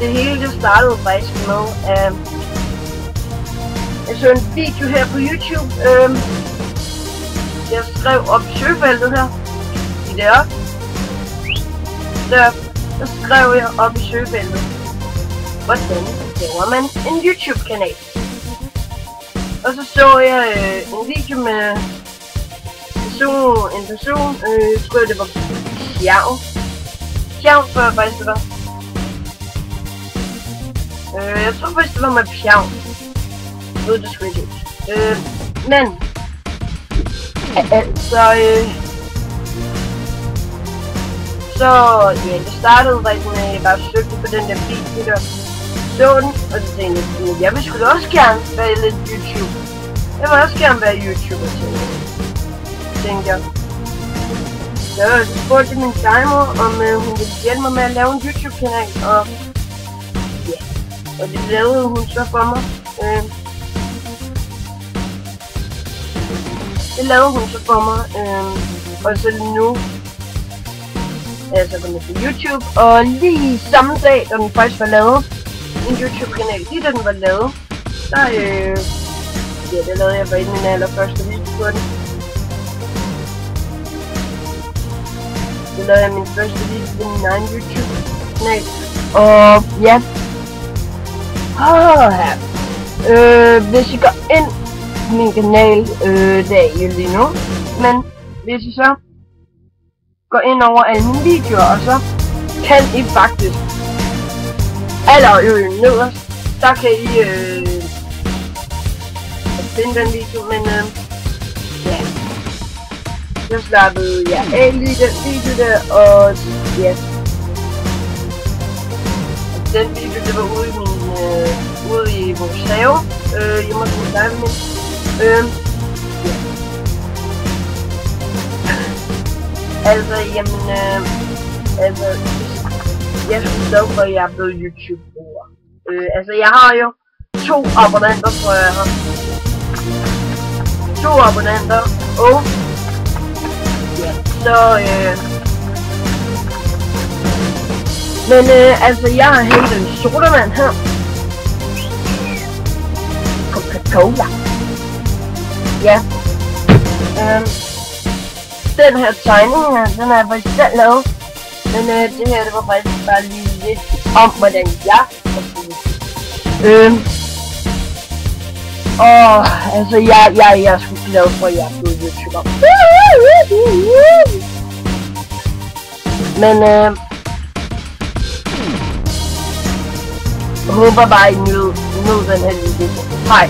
det hele det startede faktisk med, jeg så en video her på YouTube. Jeg skrev op i søgefeltet her. I det op. Der skrev jeg op i søgefeltet, hvordan laver man en YouTube-kanal. Og så jeg en video med en person, jeg tror det var Pjavn før faktisk det var. Jeg tror faktisk det var med Pjavn. Jeg ved det sgu ikke. Men altså så ja, det startede faktisk med at jeg bare søgte på den der video der. Så den, og så tænkte jeg vil sgu da også gerne være lidt YouTube. Jeg vil også gerne være YouTuber, tænkte jeg. Så spurgte min timer, om hun ville hjælpe mig med at lave en YouTube-kanal, og ja, og det lavede hun så for mig. Det lavede hun så for mig, og så nu er jeg så kommet til YouTube, og lige samme dag, da den faktisk var lavet, en YouTube-kanal, lige da den var lavet, der ja, det lavede jeg bare inden min allerførste video på den. Det lavede jeg min første video på min egen YouTube-kanal, og ja. Hvis I går ind på min kanal, det er I jo lige nu, men hvis I så går ind over alle mine videoer, og så kan I faktisk nederst, der kan I finde den video, men ja, jeg slappede af lige den video der, og ja, den video det var ude i vores have, hjemme hos min lejlighed. Altså, jamen, jeg synes dog, at jeg er blevet YouTube-bruger. Altså, jeg har jo 2 abonnenter, tror jeg har. 2 abonnenter, og ja, så men altså, jeg har hentet en sodavand her. Coca-Cola. Ja. Den her tegning her, den er faktisk selv lavet. Men det her, det var faktisk bare lige lidt om, hvordan jeg har det. Og altså, jeg er sgu glad for, at jeg er blevet YouTuber. Men jeg håber bare, I nød den her video. Hej.